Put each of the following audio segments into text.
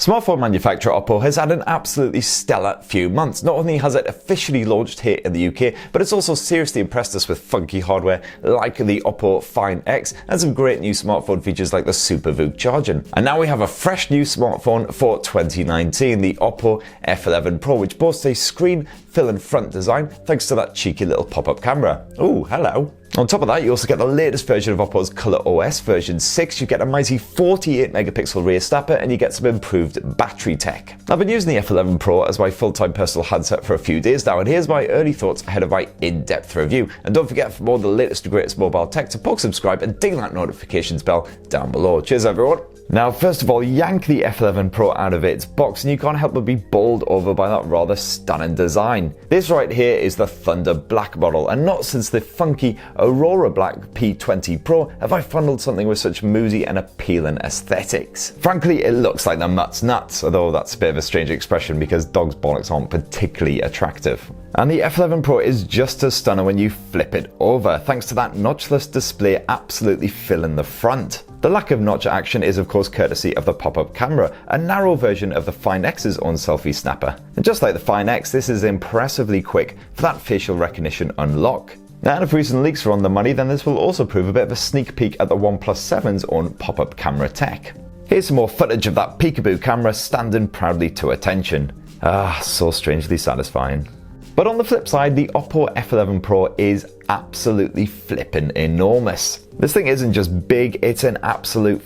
Smartphone manufacturer Oppo has had an absolutely stellar few months. Not only has it officially launched here in the UK, but it's also seriously impressed us with funky hardware like the Oppo Find X and some great new smartphone features like the Super VOOC charging. And now we have a fresh new smartphone for 2019, the Oppo F11 Pro, which boasts a screen fill in front design thanks to that cheeky little pop-up camera. Oh, hello. On top of that, you also get the latest version of Oppo's ColorOS version 6, you get a mighty 48 megapixel rear snapper, and you get some improved battery tech. I've been using the F11 Pro as my full-time personal handset for a few days now, and here's my early thoughts ahead of my in-depth review. And don't forget, for more of the latest and greatest mobile tech, to poke subscribe and ding that notifications bell down below. Cheers everyone! Now, first of all, yank the F11 Pro out of its box and you can't help but be bowled over by that rather stunning design. This right here is the Thunder Black model, and not since the funky Aurora Black P20 Pro have I fondled something with such moody and appealing aesthetics. Frankly, it looks like the mutt's nuts, although that's a bit of a strange expression because dogs' bollocks aren't particularly attractive. And the F11 Pro is just as stunning when you flip it over, thanks to that notchless display absolutely filling the front. The lack of notch action is of course courtesy of the pop-up camera, a narrow version of the Find X's own selfie snapper. And just like the Find X, this is impressively quick for that facial recognition unlock. And if recent leaks are on the money, then this will also prove a bit of a sneak peek at the OnePlus 7's own pop-up camera tech. Here's some more footage of that peekaboo camera standing proudly to attention. Ah, so strangely satisfying. But on the flip side, the Oppo F11 Pro is absolutely flippin' enormous. This thing isn't just big, it's an absolute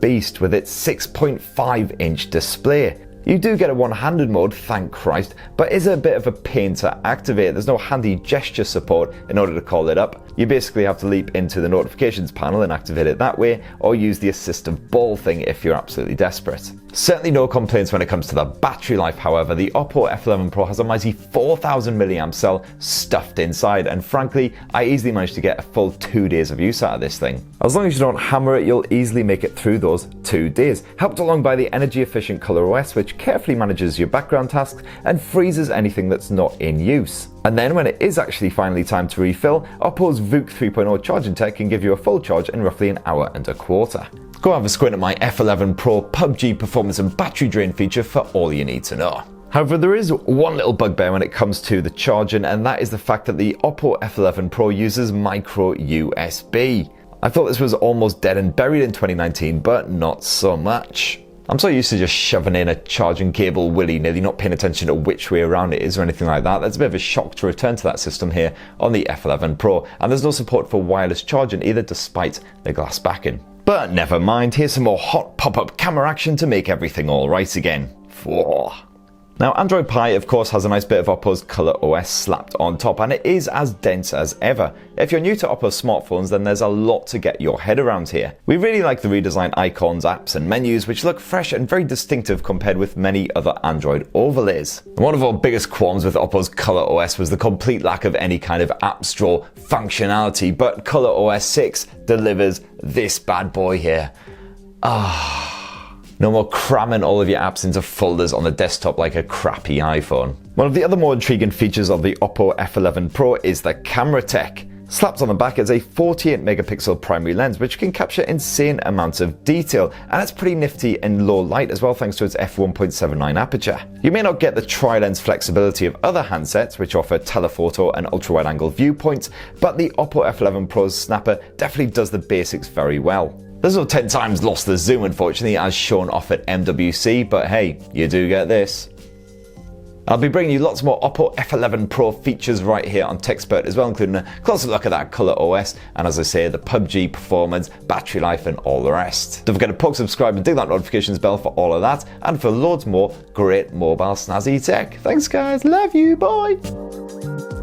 beast with its 6.5-inch display. You do get a one-handed mode, thank Christ, but is a bit of a pain to activate. There's no handy gesture support in order to call it up. You basically have to leap into the notifications panel and activate it that way, or use the assistive ball thing if you're absolutely desperate. Certainly no complaints when it comes to the battery life, however. The Oppo F11 Pro has a mighty 4000 mAh cell stuffed inside, and frankly, I easily managed to get a full 2 days of use out of this thing. As long as you don't hammer it, you'll easily make it through those 2 days, helped along by the energy-efficient ColorOS, which carefully manages your background tasks and freezes anything that's not in use. And then when it is actually finally time to refill, Oppo's VOOC 3.0 charging tech can give you a full charge in roughly an hour and a quarter. Go have a squint at my F11 Pro PubG performance and battery drain feature for all you need to know. However, there is one little bugbear when it comes to the charging, and that is the fact that the Oppo F11 Pro uses micro USB. I thought this was almost dead and buried in 2019, but not so much. I'm so used to just shoving in a charging cable willy-nilly, not paying attention to which way around it is or anything like that. That's a bit of a shock to return to that system here on the F11 Pro, and there's no support for wireless charging either, despite the glass backing. But never mind, here's some more hot pop-up camera action to make everything alright again. Now, Android Pie, of course, has a nice bit of Oppo's ColorOS slapped on top, and it is as dense as ever. If you're new to Oppo smartphones, then there's a lot to get your head around here. We really like the redesigned icons, apps, and menus, which look fresh and very distinctive compared with many other Android overlays. One of our biggest qualms with Oppo's ColorOS was the complete lack of any kind of app store functionality, but ColorOS 6 delivers this bad boy here. No more cramming all of your apps into folders on the desktop like a crappy iPhone. One of the other more intriguing features of the Oppo F11 Pro is the camera tech. Slapped on the back is a 48 megapixel primary lens which can capture insane amounts of detail, and it's pretty nifty in low light as well thanks to its f1.79 aperture. You may not get the tri-lens flexibility of other handsets which offer telephoto and ultra-wide angle viewpoints, but the Oppo F11 Pro's snapper definitely does the basics very well. There's no 10 times lost the zoom, unfortunately, as shown off at MWC, but hey, you do get this. I'll be bringing you lots more Oppo F11 Pro features right here on TechSpert as well, including a closer look at that ColorOS, and as I say, the PubG performance, battery life, and all the rest. Don't forget to poke subscribe and ding that notifications bell for all of that, and for loads more great mobile snazzy tech. Thanks guys, love you, bye!